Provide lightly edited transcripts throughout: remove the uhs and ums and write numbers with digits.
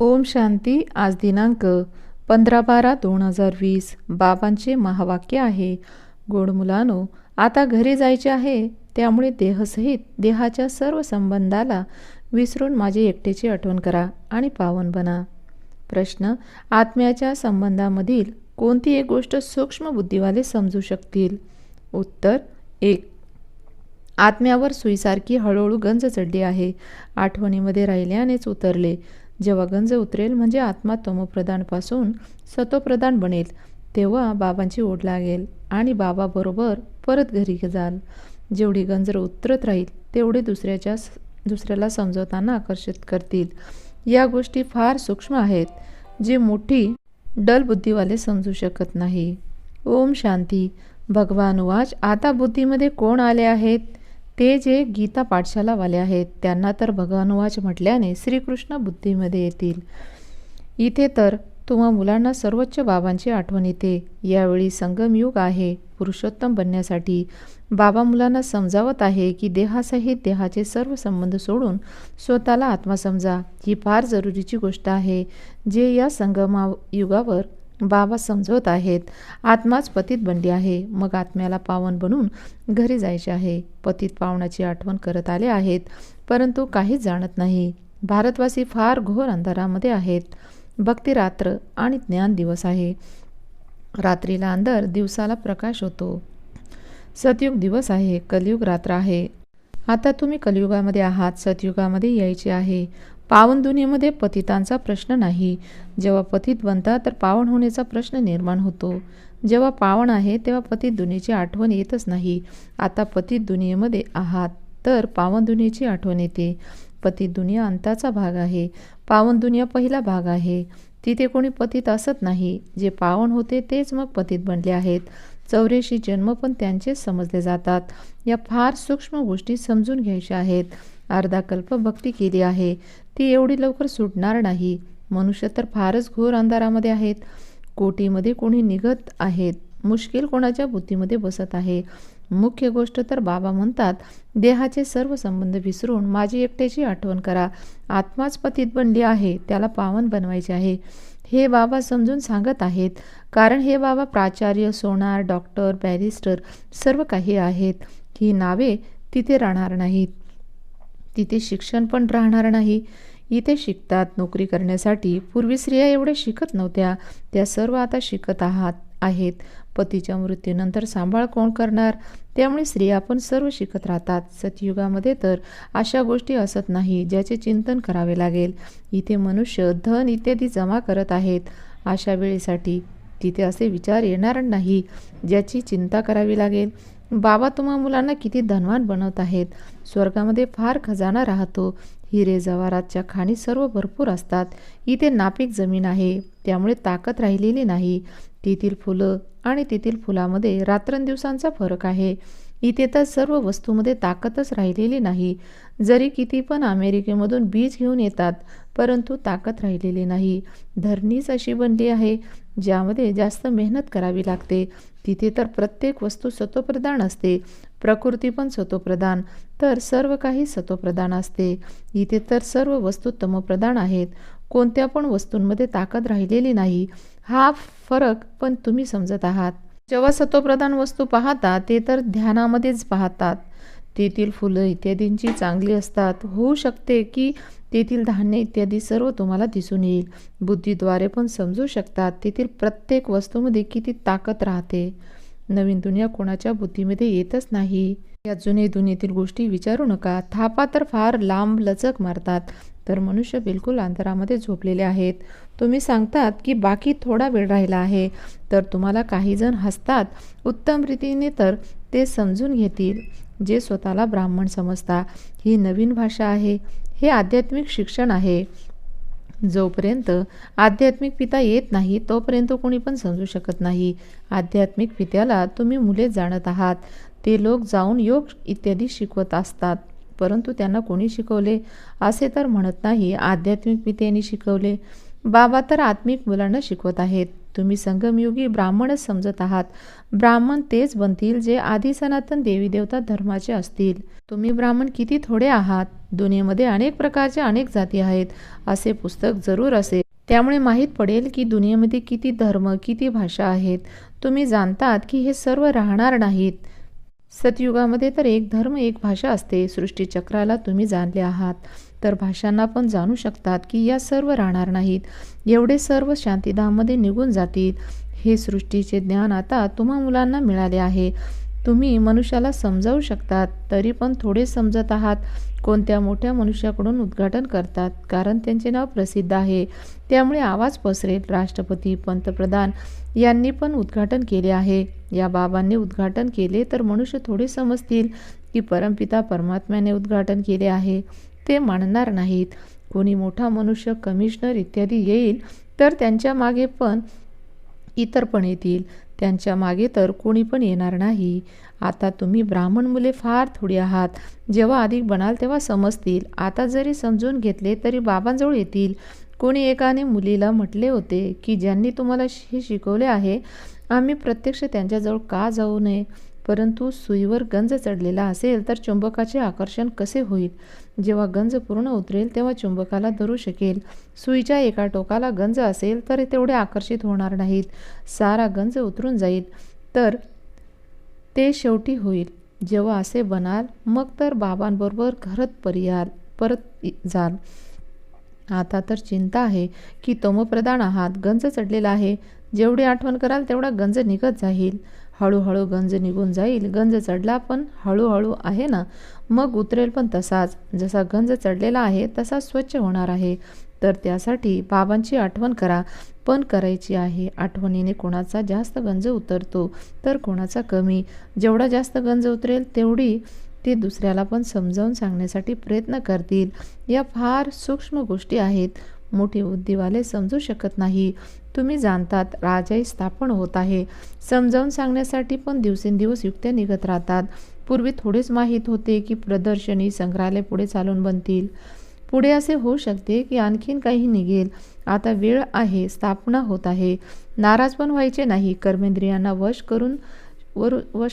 ओम शांती. आज दिनांक 15/12/2020. बाबांचे महावाक्य आहे, गोड मुलानो, आता घरी जायचे आहे, त्यामुळे देहसहित देहाच्या सर्व संबंधाला विसरून माझे एकटेची आठवण करा आणि पावन बना. प्रश्न: आत्म्याच्या संबंधामधील कोणती एक गोष्ट सूक्ष्म बुद्धिवाले समजू शकतील? उत्तर: 1. आत्म्यावर सुईसारखी हळूहळू गंज चढली आहे. आठवणीमध्ये राहिल्यानेच उतरले. जेव्हा गंज उतरेल म्हणजे आत्मा तमोप्रधानपासून सतोप्रधान बनेल, तेव्हा बाबांची ओढ लागेल आणि बाबाबरोबर परत घरी जाल. जेवढी गंज उतरत राहील तेवढे दुसऱ्याला समजवताना आकर्षित करतील. या गोष्टी फार सूक्ष्म आहेत, जे मोठी डल बुद्धीवाले समजू शकत नाही. ओम शांती. भगवान वाच. आता बुद्धीमध्ये कोण आले आहेत? ते जे गीता पाठशालावाले आहेत. त्यांना तर भगवानुवाच म्हटल्याने श्रीकृष्ण बुद्धीमध्ये येतील. इथे तर तुम्हा मुलांना सर्वोच्च बाबांची आठवण येते. यावेळी संगमयुग आहे. पुरुषोत्तम बनण्यासाठी बाबा मुलांना समजावत आहे की देहासहित देहाचे सर्व संबंध सोडून स्वतःला आत्मा समजा. ही फार जरुरीची गोष्ट आहे, जे या संगमयुगावर बाबा समजवत आहेत. आत्माच पतित बनली आहे, मग आत्म्याला पावन बनून घरी जायचे आहे. पतित पावनाची आठवण करत आले आहेत, परंतु काहीच जाणत नाही. भारतवासी फार घोर अंधारामध्ये आहेत. भक्ती रात्र आणि ज्ञान दिवस आहे. रात्रीला अंधार, दिवसाला प्रकाश होतो. सतयुग दिवस आहे, कलियुग रात्र आहे. आता तुम्ही कलियुगामध्ये आहात, सतयुगामध्ये यायचे आहे. पावन दुनियेमध्ये पतितांचा प्रश्न नाही. जेव्हा पतित बनता तर पावन होण्याचा प्रश्न निर्माण होतो. जेव्हा पावन आहे तेव्हा पतित दुनियेची आठवण येतच नाही. आता पतित दुनियेमध्ये आहात तर पावन दुनियेची आठवण येते. पतित दुनिया अंताचा भाग आहे, पावन दुनिया पहिला भाग आहे. तिथे कोणी पतित असत नाही. जे पावन होते तेच मग पतित बनले आहेत. 84 जन्म पण त्यांचेच समजले जातात. या फार सूक्ष्म गोष्टी समजून घ्यायच्या आहेत. अर्धा कल्प भक्ती केली आहे, ती एवढी लवकर सुटणार नाही. मनुष्य तर फारच घोर अंधारामध्ये आहेत. कोटीमध्ये कोणी निघत आहेत, मुश्किल कोणाच्या बुद्धीमध्ये बसत आहे. मुख्य गोष्ट तर बाबा म्हणतात, देहाचे सर्व संबंध विसरून माझी एकट्याची आठवण करा. आत्माच पतित बनली आहे, त्याला पावन बनवायचे आहे. हे बाबा समजून सांगत आहेत, कारण हे बाबा प्राचार्य, सोनार, डॉक्टर, बॅरिस्टर सर्व काही आहेत. ही नावे तिथे राहणार नाहीत. तिथे शिक्षण पण राहणार नाही. इथे शिकतात नोकरी करण्यासाठी. पूर्वी स्त्रिया एवढे शिकत नव्हत्या, त्या सर्व आता शिकत आहेत. पतीच्या मृत्यूनंतर सांभाळ कोण करणार? त्यामुळे स्त्रिया पण सर्व शिकत राहतात. सतयुगामध्ये तर अशा गोष्टी असत नाही ज्याचे चिंतन करावे लागेल. इथे मनुष्य धन इत्यादी जमा करत आहेत अशा वेळेसाठी. तिथे असे विचार येणार नाही ज्याची चिंता करावी लागेल. बाबा तुम्हा मुलांना किती धनवान बनवत आहेत. स्वर्गामध्ये फार खजाना राहतो. हिरे जवारातच्या खाणी सर्व भरपूर असतात. इथे नापीक जमीन आहे, त्यामुळे ताकद राहिलेली नाही. तेथील फुलं आणि तेथील फुलामध्ये रात्रंदिवसांचा फरक आहे. इथे तर सर्व वस्तूमध्ये ताकदच राहिलेली नाही. जरी किती पण अमेरिकेमधून बीज घेऊन येतात, परंतु ताकद राहिलेली नाही. धरणीच अशी बनली आहे ज्यामध्ये जास्त मेहनत करावी लागते. तिथे तर प्रत्येक वस्तू सतोप्रधान असते. प्रकृती पण सतोप्रधान, तर सर्व काही सतोप्रधान असते. इथे तर सर्व वस्तू तमोप्रधान आहेत. कोणत्या पण वस्तूंमध्ये ताकद राहिलेली नाही. हा फरक पण तुम्ही समजत आहात. जेव्हा सतोप्रधान वस्तू पाहता ते तर ध्यानामध्येच पाहतात. तेथील फुलं इत्यादींची चांगली असतात. होऊ शकते की तेथील धान्य इत्यादी सर्व तुम्हाला दिसून येईल. बुद्धीद्वारे पण समजू शकतात तेथील प्रत्येक वस्तूमध्ये किती ताकद राहते. नवीन दुनिया कोणाच्या बुद्धीमध्ये येतच नाही. या जुने दुनियेतील गोष्टी विचारू नका. थापा तर फार लांब लचक मारतात, तर मनुष्य बिलकुल अंतरामध्ये झोपलेले आहेत. तुम्ही सांगतात की बाकी थोडा वेळ राहिला आहे, तर तुम्हाला काही जण हसतात. उत्तम रीतीने तर ते समजून घेतील जे स्वतःला ब्राह्मण समजता. ही नवीन भाषा आहे, हे आध्यात्मिक शिक्षण आहे. जोपर्यंत आध्यात्मिक पिता येत नाही तोपर्यंत कोणी पण समजू शकत नाही. आध्यात्मिक पित्याला तुम्ही मुले जाणत आहात. ते लोक जाऊन योग इत्यादी शिकवत असतात, परंतु त्यांना कोणी शिकवले असे तर म्हणत नाही आध्यात्मिक पित्याने शिकवले. बाबा तर आत्मिक मुलांना शिकवत आहेत. तुम्ही संगमयुगी ब्राह्मणच समजत आहात. ब्राह्मण तेच बनतील जे आधी सनातन देवी देवता धर्माचे असतील. तुम्ही ब्राह्मण किती थोडे आहात. दुनियेमध्ये अनेक प्रकारच्या अनेक जाती आहेत असे पुस्तक जरूर असेल. त्यामुळे माहीत पडेल की दुनियेमध्ये किती धर्म, किती भाषा आहेत. तुम्ही जाणतात की हे सर्व राहणार नाहीत. सतयुगामध्ये तर एक धर्म एक भाषा असते. सृष्टीचक्राला तुम्ही जाणले आहात तर भाषांना पण जाणू शकतात की या सर्व राहणार नाहीत. एवढे सर्व शांतीधाममध्ये निघून जातील. हे सृष्टीचे ज्ञान आता तुम्हा मुलांना मिळाले आहे. तुम्ही मनुष्याला समजावू शकतात तरी पण थोडे समजत आहात. कोणत्या मोठ्या मनुष्याकडून उद्घाटन करतात कारण त्यांचे नाव प्रसिद्ध आहे. त्यामुळे आवाज पसरेल. राष्ट्रपती, पंतप्रधान यांनी पण उद्घाटन केले आहे. या बाबांनी उद्घाटन केले तर मनुष्य थोडे समजतील की परमपिता परमात्म्याने उद्घाटन केले आहे. ते मानणार नाहीत. कोणी मोठा मनुष्य, कमिशनर इत्यादी येईल तर त्यांच्या मागे पण इतर पण येतील. त्यांच्या मागे तर कोणी पण येणार नाही. आता तुम्ही ब्राह्मण मुले फार थोडी आहात. जेव्हा अधिक बनाल तेव्हा समजतील. आता जरी समजून घेतले तरी बाबांजवळ येतील. कोणी एकाने मुलीला म्हटले होते की ज्यांनी तुम्हाला हे शिकवले आहे आम्ही प्रत्यक्ष त्यांच्याजवळ का जाऊ नये. परंतु सुईवर गंज चढलेला असेल तर चुंबकाचे आकर्षण कसे होईल. जेव्हा गंज पूर्ण उतरेल तेव्हा चुंबकाला धरू शकेल. सुईच्या एका टोकाला गंज असेल तर तेवढे आकर्षित होणार नाहीत. सारा गंज उतरून जाईल तर ते शेवटी होईल. जेव्हा असे बनाल मग तर बाबांबरोबर घरात परत जाल. आता तर चिंता आहे की तमोप्रधान आहात. गंज चढलेला आहे. जेवढी आठवण कराल तेवढा गंज निघत जाईल. हळूहळू गंज निघून जाईल. गंज चढला पण हळूहळू आहे ना, मग उतरेल पण तसाच. जसा गंज चढलेला आहे तसा स्वच्छ होणार आहे. तर त्यासाठी बाबांची आठवण करा. पण करायची आहे. आठवणीने कोणाचा जास्त गंज उतरतो तर कोणाचा कमी. जेवढा जास्त गंज उतरेल तेवढी ते दुसऱ्याला पण समजावून सांगण्यासाठी प्रयत्न करतील. या फार सूक्ष्म गोष्टी आहेत. मोठी बुद्धिवाले समजू शकत नाही. तुम्ही जाणतात राजाई स्थापन होत आहे. समजावून सांगण्यासाठी पण दिवसेंदिवस युक्त्या निघत राहतात. पूर्वी थोडेच माहीत होते की प्रदर्शनी, संग्रहालय पुढे चालून बनतील. पुढे असे होऊ शकते की आणखीन काही निघेल. आता वेळ आहे. स्थापना होत आहे. नाराज पण व्हायचे नाही. कर्मेंद्रियांना वश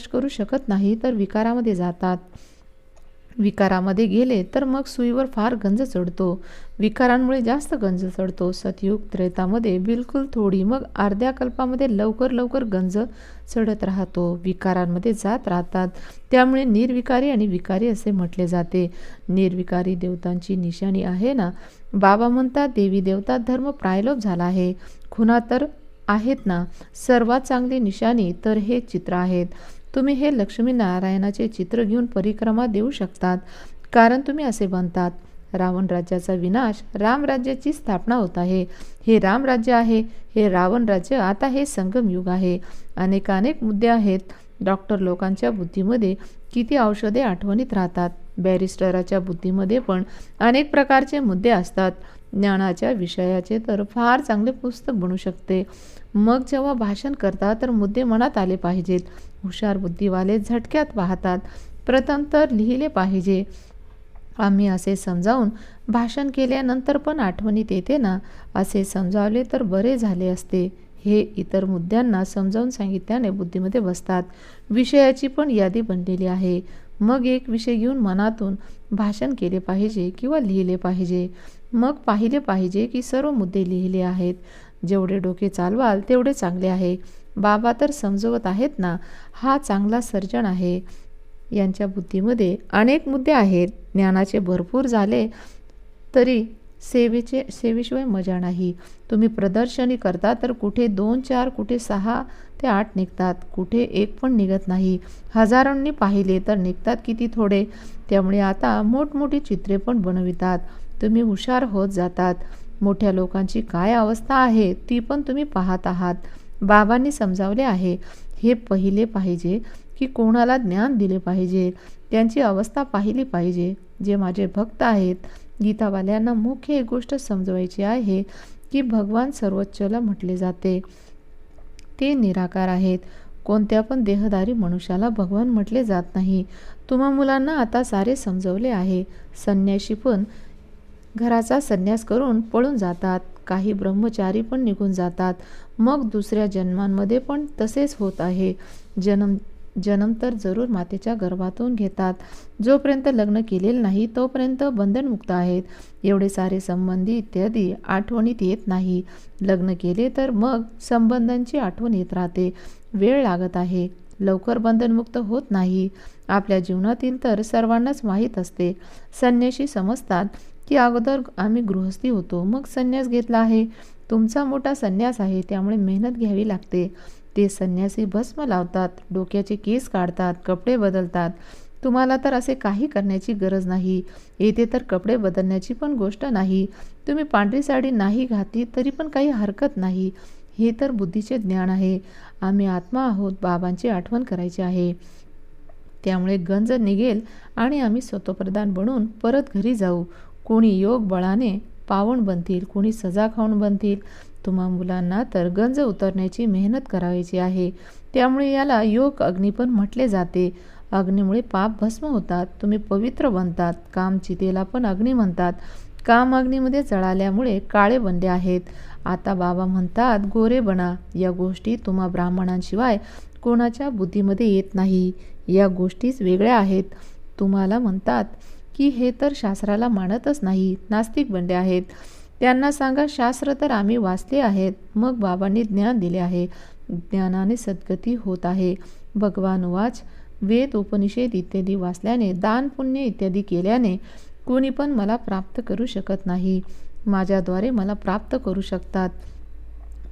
करू शकत नाही तर विकारामध्ये जातात. विकारामध्ये गेले तर मग सुईवर फार गंज चढतो. विकारांमुळे जास्त गंज चढतो. सतयुग त्रेतामध्ये बिलकुल थोडी, मग अर्ध्या कल्पामध्ये लवकर गंज चढत राहतो. विकारांमध्ये जात राहतात. त्यामुळे निर्विकारी आणि विकारी असे म्हटले जाते. निर्विकारी देवतांची निशाणी आहे ना. बाबा म्हणतात देवी देवता धर्म प्रायलोप झाला आहे. खुणा तर आहेत ना. सर्वात चांगली निशाणी तर हे चित्र आहेत. तुम्ही हे लक्ष्मीनारायणाचे चित्र घेऊन परिक्रमा देऊ शकतात कारण तुम्ही असे बनतात. रावण राज्याचा विनाश, राम राज्याची स्थापना होत आहे. हे राम राज्य आहे, हे रावण राज्य. आता हे संगम युग आहे. अनेक मुद्दे आहेत. डॉक्टर लोकांच्या बुद्धीमध्ये किती औषधे आठवणीत राहतात. बॅरिस्टराच्या बुद्धीमध्ये पण अनेक प्रकारचे मुद्दे असतात. ज्ञानाच्या विषयाचे तर फार चांगले पुस्तक बनू शकते. मग जेव्हा भाषण करतात तर मुद्दे मनात आले पाहिजेत. हुशार बुद्धिवाले झटक्यात पाहतात. प्रथम तर लिहिले पाहिजे. आम्ही असे समजावून भाषण केल्यानंतर पण आठवणीत येते ना. असे समजावले तर बरे झाले असते. हे इतर मुद्द्यांना समजावून सांगितल्याने बुद्धीमध्ये बसतात. विषयाची पण यादी बनलेली आहे. मग एक विषय घेऊन मनातून भाषण केले पाहिजे किंवा लिहिले पाहिजे. मग पाहिले पाहिजे की सर्व मुद्दे लिहिले आहेत. जेवढे डोके चालवाल तेवढे चांगले आहे. बाबा तर समजवत आहेत ना. हा चांगला सर्जन आहे. यांच्या बुद्धीमध्ये अनेक मुद्दे आहेत. ज्ञानाचे भरपूर झाले तरी सेवेशिवाय मजा नाही. तुम्ही प्रदर्शनी करता तर कुठे 2, 4, कुठे 6 ते 8 निघतात. कुठे एक पण निघत नाही. हजारांनी पाहिले तर निघतात किती थोडे. त्यामुळे आता मोठमोठी चित्रे पण बनवितात. तुम्ही हुशार होत जातात. मोठ्या लोकांची काय अवस्था आहे ती पण तुम्ही पाहत आहात. बाबांनी समजावले आहे. हे पहिले पाहिजे की कोणाला ज्ञान दिले पाहिजे. त्यांची अवस्था पाहिली पाहिजे. जे माझे भक्त आहेत, गीतावाल्यांना मुख्य एक गोष्ट समजवायची आहे की भगवान सर्वोच्चला म्हटले जाते. ते निराकार आहेत. कोणत्या पण देहधारी मनुष्याला भगवान म्हटले जात नाही. तुम्हा मुलांना आता सारे समजवले आहे. संन्याशी पण घराचा संन्यास करून पळून जातात. काही ब्रह्मचारी पण निघून जातात. मग दुसऱ्या जन्मांमध्ये पण तसेच होत आहे. जन्म तर जरूर मातेच्या गर्भातून घेतात. जोपर्यंत लग्न केलेलं नाही तोपर्यंत बंधनमुक्त आहेत. एवढे सारे संबंधी इत्यादी आठवणीत येत नाही. लग्न केले तर मग संबंधांची आठवण येत राहते. वेळ लागत आहे. लवकर बंधनमुक्त होत नाही. आपल्या जीवनातील तर सर्वांनाच माहीत असते. संन्याशी समजतात की अगोदर आम्ही गृहस्थी होतो, मग संन्यास घेतला आहे. तुमचा मोठा संन्यास आहे, त्यामुळे मेहनत घ्यावी लागते. ते संन्यासी भस्म लावतात, डोक्याचे केस काढतात, कपडे बदलतात. तुम्हाला तर असे काही करण्याची गरज नाही. येथे तर कपडे बदलण्याची पण गोष्ट नाही. तुम्ही पांढरी साडी नाही घातली तरी पण काही हरकत नाही. हे तर बुद्धीचे ज्ञान आहे. आम्ही आत्मा आहोत, बाबांची आठवण करायची आहे. त्यामुळे गंज निघेल आणि आम्ही स्वतःप्रधान बनून परत घरी जाऊ. कोणी योग बळाने पावन बनतील, कोणी सजा खाऊन बनतील. तुम्हा मुलांना तर गंज उतरण्याची मेहनत करायची आहे. त्यामुळे याला योग अग्नी पण म्हटले जाते. अग्नीमुळे पाप भस्म होतात, तुम्ही पवित्र बनतात. काम चितेला पण अग्नी म्हणतात. काम अग्नीमध्ये जळाल्यामुळे काळे बनले आहेत. आता बाबा म्हणतात गोरे बना. या गोष्टी तुम्हा ब्राह्मणांशिवाय कोणाच्या बुद्धीमध्ये येत नाही. या गोष्टीच वेगळ्या आहेत. तुम्हाला म्हणतात की हे तर शास्त्राला मानतच नाही, नास्तिक बनले आहेत. त्यांना सांगा शास्त्र तर आम्ही वाचले आहेत. मग बाबांनी ज्ञान दिले आहे. ज्ञानाने सद्गती होत आहे. भगवान वाच, वेद उपनिषद इत्यादी वाचल्याने, दान पुण्य इत्यादी केल्याने कोणी पण मला प्राप्त करू शकत नाही. माझ्याद्वारे मला प्राप्त करू शकतात.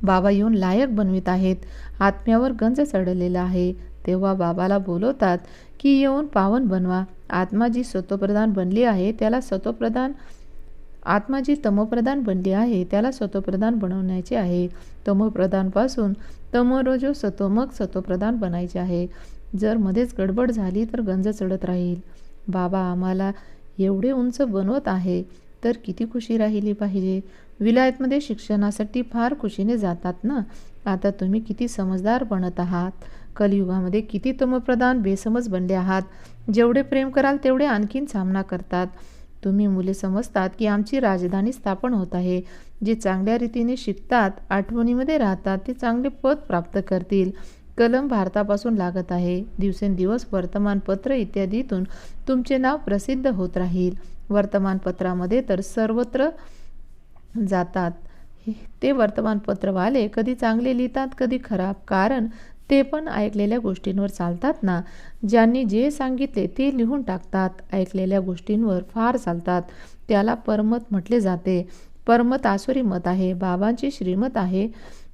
बाबा येऊन लायक बनवित आहेत. आत्म्यावर गंज चढलेला आहे. तेव्हा बाबाला बोलवतात की येऊन पावन बनवा. आत्मा जी सत्वप्रधान बनली आहे त्याला सत्वप्रधान, आत्मा जी तमोप्रधान बनली आहे त्याला सत्वप्रधान बनवण्याचे आहे. तमोप्रधानपासून तमोरजो सत्व, मग सत्वप्रधान बनायचे आहे. जर मध्येच गडबड झाली तर गंज चढत राहील. बाबा आम्हाला एवढे उंच बनवत आहे तर किती खुशी राहिली पाहिजे. विलायतमध्ये शिक्षणासाठी फार खुशीने जातात ना. आता तुम्ही किती समजदार बनत आहात. कलियुगामध्ये किती तमोप्रधान बेसमज बनले आहात. जेवढे प्रेम कराल तेवढे आणखीन सामना करतात. तुम्ही मुले समजतात की आमची राजधानी स्थापन होत आहे. जे चांगल्या रीतीने शिकतात, आठवणीमध्ये राहतात, ते चांगले पद प्राप्त करतील. कलम भारतापासून लागत आहे. दिवसेंदिवस वर्तमानपत्र इत्यादीतून तुमचे नाव प्रसिद्ध होत राहील. वर्तमानपत्रामध्ये तर सर्वत्र जातात. ते वर्तमानपत्रवाले कधी चांगले लिहितात, कधी खराब. कारण ते पण ऐकलेल्या गोष्टींवर चालतात ना. ज्यांनी जे सांगितले ते लिहून टाकतात. ऐकलेल्या गोष्टींवर फार चालतात. त्याला परमत म्हटले जाते. परमत आसुरी मत आहे. बाबांची श्रीमत आहे.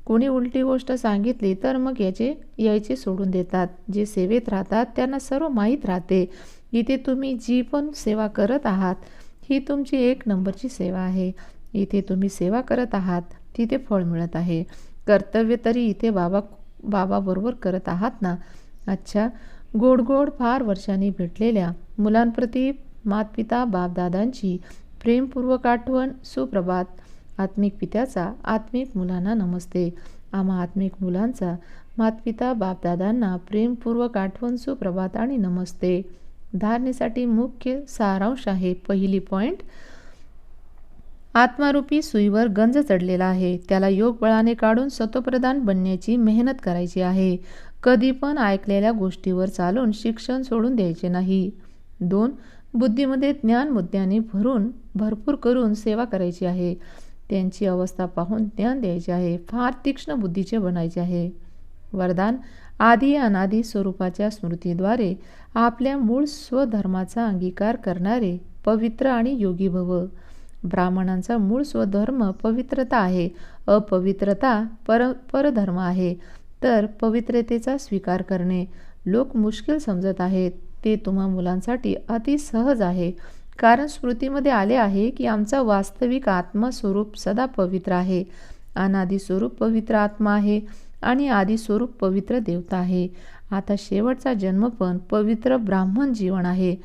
कोणी उलटी गोष्ट सांगितली तर मग यायचे सोडून देतात. जे सेवेत राहतात त्यांना सर्व माहीत राहते. इथे तुम्ही जी पण सेवा करत आहात ही तुमची 1 नंबरची सेवा आहे. इथे तुम्ही सेवा करत आहात, तिथे फळ मिळत आहे. कर्तव्य तरी इथे बाबा बरोबर करत आहात ना. अच्छा, गोड गोड फार वर्षांनी भेटलेल्या मुलांप्रती मातपिता बापदादांची प्रेमपूर्वक आठवण. सुप्रभात. आत्मिक पित्याचा आत्मिक मुलांना नमस्ते. आम्हा आत्मिक मुलांचा मातपिता बापदादांना प्रेमपूर्वक आठवण, सुप्रभात आणि नमस्ते. धारणेसाठी मुख्य सारांश आहे. पहिली पॉइंट, आत्मारूपी सुईवर गंज चढलेला आहे. त्याला योग बळाने काढून सत्वप्रधान बनण्याची मेहनत करायची आहे. कधी पण ऐकलेल्या गोष्टीवर चालून शिक्षण सोडून द्यायचे नाही. 2. बुद्धीमध्ये ज्ञान मुद्द्यांनी भरपूर करून सेवा करायची आहे. त्यांची अवस्था पाहून ज्ञान द्यायचे आहे. फार तीक्ष्ण बुद्धीचे बनायचे आहे. वरदान, आधी अनादी स्वरूपाच्या स्मृतीद्वारे आपल्या मूळ स्वधर्माचा अंगीकार करणारे पवित्र आणि योगी भव. ब्राह्मणांचा मूळ स्वधर्म पवित्रता आहे. अपवित्रता परधर्म आहे. तर पवित्रतेचा स्वीकार करणे लोक मुश्किल समजत आहेत. ते तुम्हा मुलांसाठी अति सहज आहे. कारण स्मृतीमध्ये आले आहे की आमचा वास्तविक आत्मा स्वरूप सदा पवित्र आहे. अनादी स्वरूप पवित्र आत्मा आहे आणि आदी स्वरूप पवित्र देवता आहे. आता शेवटचा जन्म पण पवित्र ब्राह्मण जीवन आहे.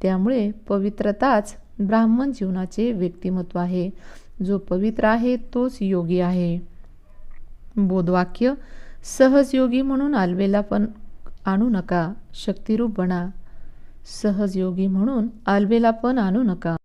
त्यामुळे पवित्रताच ब्राह्मण जीवनाचे व्यक्तिमत्व आहे. जो पवित्र आहे तोच योगी आहे. बोधवाक्य, सहज योगी म्हणून आलबेला पण आणू नका, शक्तिरूप बना. सहज योगी म्हणून आलबेला पण आणू नका.